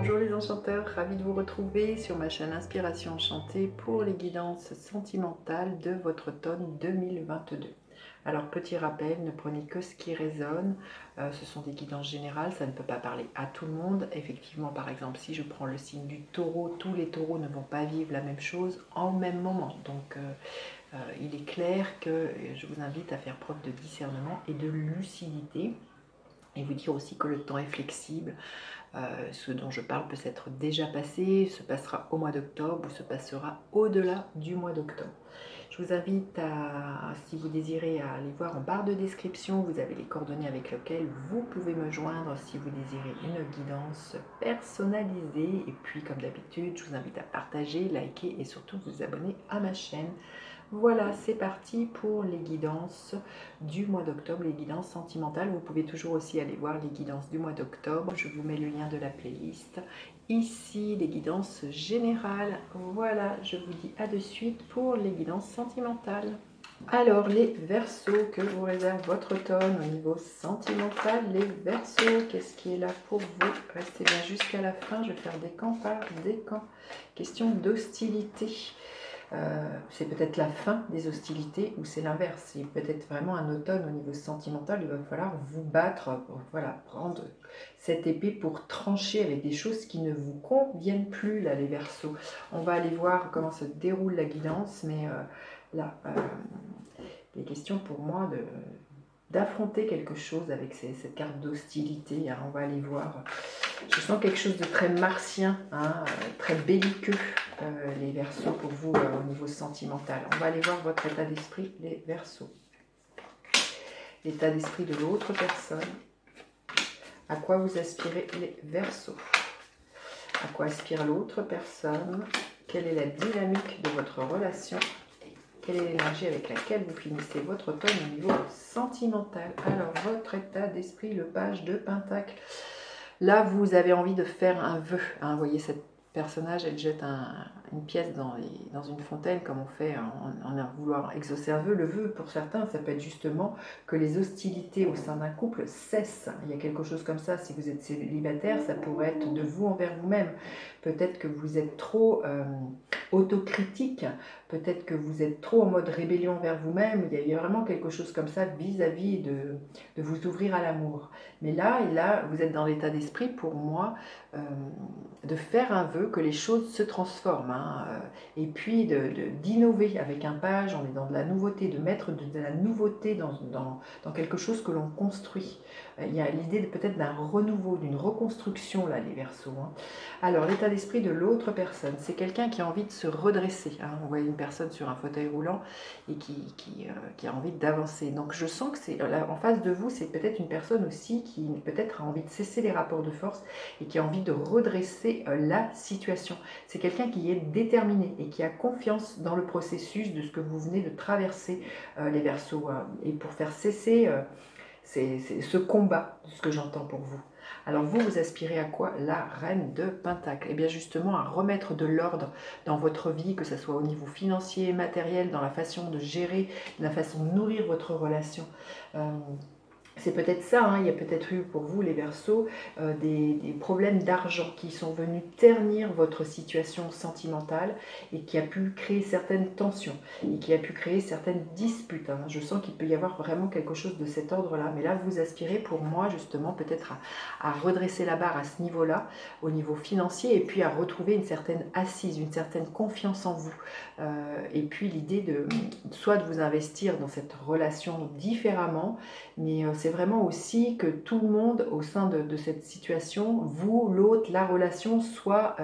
Bonjour les enchanteurs, ravi de vous retrouver sur ma chaîne Inspiration Enchantée pour les guidances sentimentales de votre automne 2022. Alors petit rappel, ne prenez que ce qui résonne, ce sont des guidances générales, ça ne peut pas parler à tout le monde. Effectivement, par exemple, si je prends le signe du taureau, tous les taureaux ne vont pas vivre la même chose en même moment. Donc il est clair que je vous invite à faire preuve de discernement et de lucidité. Et vous dire aussi que le temps est flexible. Ce dont je parle peut s'être déjà passé, se passera au mois d'octobre ou se passera au-delà du mois d'octobre. Je vous invite à, si vous désirez, à aller voir en barre de description, vous avez les coordonnées avec lesquelles vous pouvez me joindre si vous désirez une guidance personnalisée. Et puis, comme d'habitude, je vous invite à partager, liker et surtout vous abonner à ma chaîne. Voilà, c'est parti pour les guidances du mois d'octobre, les guidances sentimentales. Vous pouvez toujours aussi aller voir les guidances du mois d'octobre. Je vous mets le lien de la playlist. Ici, les guidances générales. Voilà, je vous dis à de suite pour les guidances sentimentales. Alors, les Verseaux, que vous réserve votre automne au niveau sentimental. Les Verseaux, qu'est-ce qui est là pour vous? Restez bien jusqu'à la fin, je vais faire décan par décan. Question d'hostilité. C'est peut-être la fin des hostilités ou c'est l'inverse. C'est peut-être vraiment un automne au niveau sentimental. Il va falloir vous battre, voilà, prendre cette épée pour trancher avec des choses qui ne vous conviennent plus, là, les Verseaux. On va aller voir comment se déroule la guidance, mais là, il est question pour moi d'affronter quelque chose avec cette carte d'hostilité. Hein. On va aller voir. Je sens quelque chose de très martien, hein, très belliqueux, les Verseaux, pour vous au niveau sentimental. On va aller voir votre état d'esprit, les Verseaux. L'état d'esprit de l'autre personne. À quoi vous aspirez, les Verseaux? À quoi aspire l'autre personne? Quelle est la dynamique de votre relation? Quelle est l'énergie avec laquelle vous finissez votre automne au niveau sentimental? Alors, votre état d'esprit, le page de Pentacle. Là, vous avez envie de faire un vœu. Hein, vous voyez, cette personnage, elle jette une pièce dans une fontaine, comme on fait en vouloir exaucer un vœu. Le vœu, pour certains, ça peut être justement que les hostilités au sein d'un couple cessent. Il y a quelque chose comme ça. Si vous êtes célibataire, ça pourrait être de vous envers vous-même. Peut-être que vous êtes trop autocritique. Peut-être que vous êtes trop en mode rébellion envers vous-même. Il y a vraiment quelque chose comme ça vis-à-vis de vous ouvrir à l'amour. Mais là, vous êtes dans l'état d'esprit, pour moi, de faire un vœu que les choses se transforment. Hein, et puis d'innover avec un page, on est dans de la nouveauté, de mettre de la nouveauté dans quelque chose que l'on construit. Il y a l'idée peut-être d'un renouveau, d'une reconstruction, là, les Verseaux. Hein. Alors, l'état d'esprit de l'autre personne, c'est quelqu'un qui a envie de se redresser. Hein. On voit une personne sur un fauteuil roulant et qui a envie d'avancer. Donc, je sens que c'est là, en face de vous, c'est peut-être une personne aussi qui peut-être a envie de cesser les rapports de force et qui a envie de redresser la situation. C'est quelqu'un qui est déterminé et qui a confiance dans le processus de ce que vous venez de traverser, les Verseaux. Et pour faire cesser c'est ce combat, ce que j'entends pour vous. Alors vous aspirez à quoi? La reine de Pentacle. Et bien justement à remettre de l'ordre dans votre vie, que ce soit au niveau financier, matériel, dans la façon de gérer, la façon de nourrir votre relation. C'est peut-être ça, hein. Il y a peut-être eu pour vous les Verseaux des problèmes d'argent qui sont venus ternir votre situation sentimentale et qui a pu créer certaines tensions et qui a pu créer certaines disputes. Hein. Je sens qu'il peut y avoir vraiment quelque chose de cet ordre-là, mais là vous aspirez pour moi justement peut-être à redresser la barre à ce niveau-là, au niveau financier, et puis à retrouver une certaine assise, une certaine confiance en vous. Et puis l'idée de soit de vous investir dans cette relation différemment, mais c'est vraiment aussi que tout le monde au sein de cette situation, vous, l'autre, la relation, soit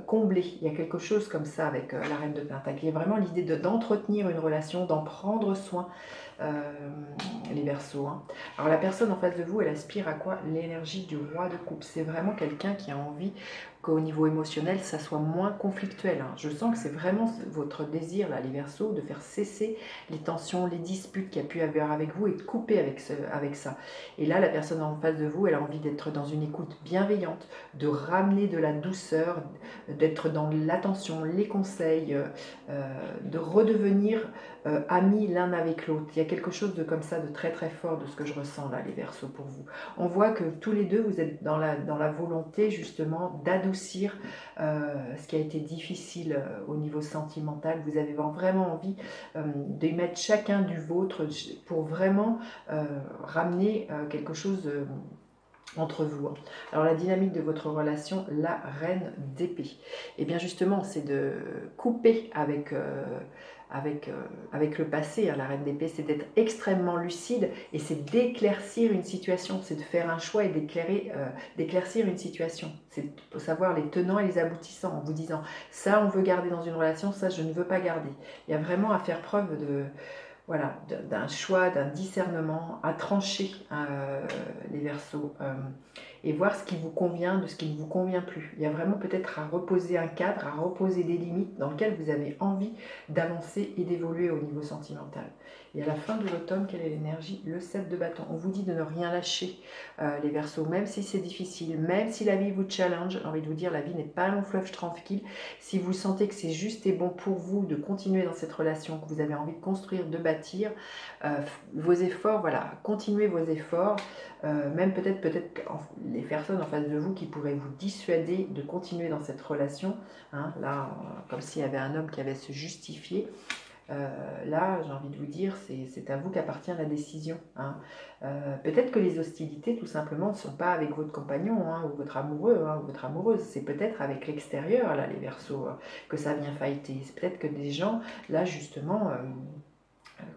comblée. Il y a quelque chose comme ça avec la reine de Pentacle. Il y a vraiment l'idée d'entretenir une relation, d'en prendre soin, les Verseaux. Hein. Alors la personne en face de vous, elle aspire à quoi? L'énergie du roi de coupe. C'est vraiment quelqu'un qui a envie qu'au niveau émotionnel, ça soit moins conflictuel. Hein. Je sens que c'est vraiment votre désir, là, les Verseaux, de faire cesser les tensions, les disputes qu'il y a pu y avoir avec vous et de couper avec ça. Et là, la personne en face de vous, elle a envie d'être dans une écoute bienveillante, de ramener de la douceur, d'être dans l'attention, les conseils, de redevenir amis l'un avec l'autre. Il y a quelque chose de comme ça, de très très fort de ce que je ressens là, les Verseaux, pour vous. On voit que tous les deux, vous êtes dans la volonté justement d'adoucir ce qui a été difficile au niveau sentimental. Vous avez vraiment envie de mettre chacun du vôtre pour vraiment ramener quelque chose entre vous. Alors la dynamique de votre relation, la reine d'épée. Et bien justement, c'est de couper avec le passé, hein, la reine d'épée, c'est d'être extrêmement lucide et c'est d'éclaircir une situation, c'est de faire un choix et d'éclaircir une situation. C'est de savoir les tenants et les aboutissants en vous disant ça on veut garder dans une relation, ça je ne veux pas garder. Il y a vraiment à faire preuve de voilà, d'un choix, d'un discernement, à trancher les Verseaux et voir ce qui vous convient de ce qui ne vous convient plus. Il y a vraiment peut-être à reposer un cadre, à reposer des limites dans lesquelles vous avez envie d'avancer et d'évoluer au niveau sentimental. Et à la fin de l'automne, quelle est l'énergie? Le 7 de bâton. On vous dit de ne rien lâcher, les Verseaux, même si c'est difficile, même si la vie vous challenge. J'ai envie de vous dire, la vie n'est pas un long fleuve tranquille. Si vous sentez que c'est juste et bon pour vous de continuer dans cette relation, que vous avez envie de construire, de bâtir, vos efforts, voilà, continuez vos efforts, même peut-être les personnes en face de vous qui pourraient vous dissuader de continuer dans cette relation, hein, là, comme s'il y avait un homme qui avait à se justifier. Là, j'ai envie de vous dire, c'est à vous qu'appartient la décision. Hein. Peut-être que les hostilités, tout simplement, ne sont pas avec votre compagnon hein, ou votre amoureux ou votre amoureuse. C'est peut-être avec l'extérieur, là, les Verseaux, que ça vient fighter. C'est peut-être que des gens, là, justement,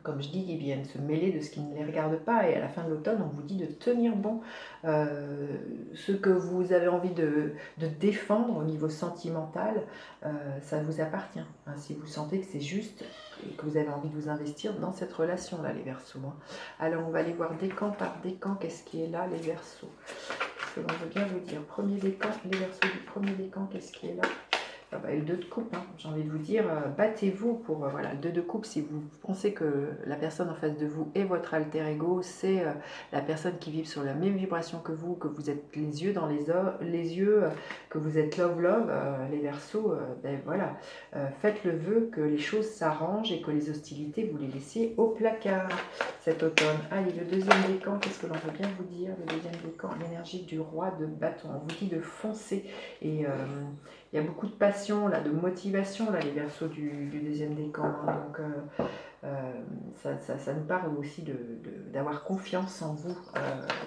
comme je dis, ils viennent se mêler de ce qui ne les regarde pas. Et à la fin de l'automne, on vous dit de tenir bon ce que vous avez envie de défendre au niveau sentimental, ça vous appartient. Hein, si vous sentez que c'est juste et que vous avez envie de vous investir dans cette relation-là, les Verseaux. Hein. Alors, on va aller voir décan par décan. Qu'est-ce qui est là, les Verseaux? Parce que l'on veut bien vous dire. Premier décan, les Verseaux du premier décan, qu'est-ce qui est là? Le 2 de coupe, hein, j'ai envie de vous dire, battez-vous pour voilà, le 2 de coupe. Si vous pensez que la personne en face de vous est votre alter ego, c'est la personne qui vibre sur la même vibration que vous êtes les yeux dans les yeux, que vous êtes love, les Verseaux, ben voilà, faites le vœu que les choses s'arrangent et que les hostilités, vous les laissiez au placard cet automne. Allez, le deuxième décan, qu'est-ce que l'on veut bien vous dire? Le deuxième décan, l'énergie du roi de bâton. On vous dit de foncer et il y a beaucoup de passion, là, de motivation, là, les Verseaux du deuxième décan. Hein, donc, ça nous parle aussi d'avoir confiance en vous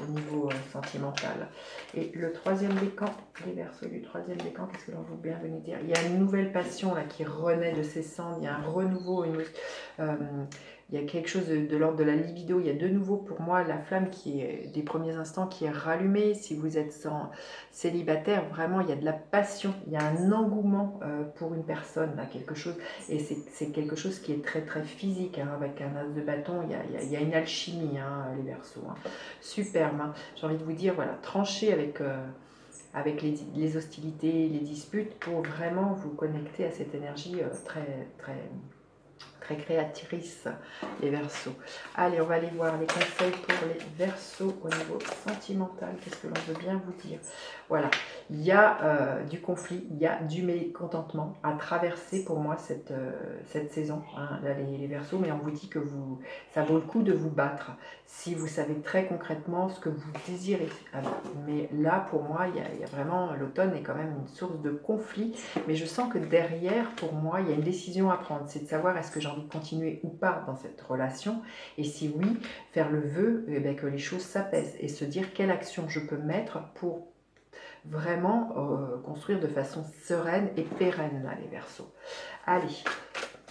au niveau sentimental. Et le troisième décan, les Verseaux du troisième décan, qu'est-ce que l'on veut bien venir dire? Il y a une nouvelle passion là qui renaît de ses cendres, il y a un renouveau, il y a quelque chose de l'ordre de la libido. Il y a de nouveau pour moi la flamme qui est des premiers instants qui est rallumée. Si vous êtes célibataire, vraiment il y a de la passion, il y a un engouement pour une personne, là, quelque chose. Et c'est quelque chose qui est très très physique, hein, avec un as de bâton, il y a une alchimie, hein, les Verseaux. Hein. Superbe, hein. J'ai envie de vous dire, voilà, tranchez avec les hostilités, les disputes, pour vraiment vous connecter à cette énergie très créatrice, les Verseaux. Allez, on va aller voir les conseils pour les Verseaux au niveau sentimental. Qu'est-ce que l'on veut bien vous dire? Voilà, il y a du conflit, il y a du mécontentement à traverser pour moi cette saison, hein, là, les Verseaux, mais on vous dit que ça vaut le coup de vous battre si vous savez très concrètement ce que vous désirez. Mais là, pour moi, il y a vraiment, l'automne est quand même une source de conflit, mais je sens que derrière, pour moi, il y a une décision à prendre, c'est de savoir est-ce que j'ai envie de continuer ou pas dans cette relation, et si oui, faire le vœu que les choses s'apaisent, et se dire quelle action je peux mettre pour vraiment construire de façon sereine et pérenne, là, les Verseaux. Allez,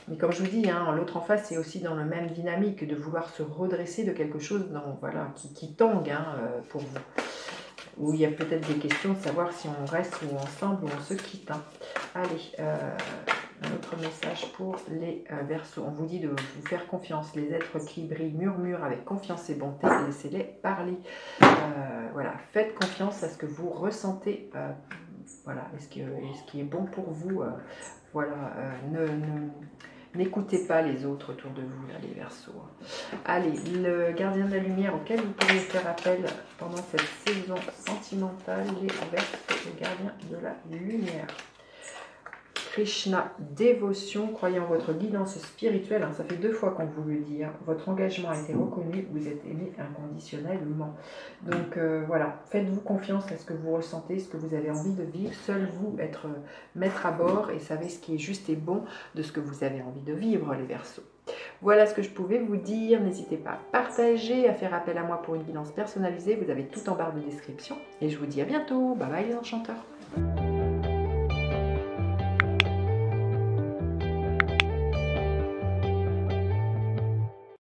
mais comme je vous dis, hein, l'autre en face est aussi dans le même dynamique de vouloir se redresser de quelque chose voilà, qui tangue hein, pour vous. Où il y a peut-être des questions de savoir si on reste ou ensemble ou on se quitte. Hein. Allez, un autre message pour les Verseaux. On vous dit de vous faire confiance. Les êtres qui brillent murmurent avec confiance et bonté. Laissez-les parler. Voilà, faites confiance à ce que vous ressentez. Voilà, et ce qui est bon pour vous. Voilà, n'écoutez pas les autres autour de vous, là, les Verseaux. Allez, le gardien de la lumière auquel vous pourriez faire appel pendant cette saison sentimentale, les Verseaux, le gardien de la lumière. Krishna, dévotion, croyez en votre guidance spirituelle, hein, ça fait 2 fois qu'on vous le dit, hein. Votre engagement a été reconnu, vous êtes aimé inconditionnellement. Donc voilà, faites-vous confiance à ce que vous ressentez, ce que vous avez envie de vivre, seul vous être maître à bord et savez ce qui est juste et bon de ce que vous avez envie de vivre, les Verseaux. Voilà ce que je pouvais vous dire, n'hésitez pas à partager, à faire appel à moi pour une guidance personnalisée, vous avez tout en barre de description et je vous dis à bientôt, bye bye les enchanteurs.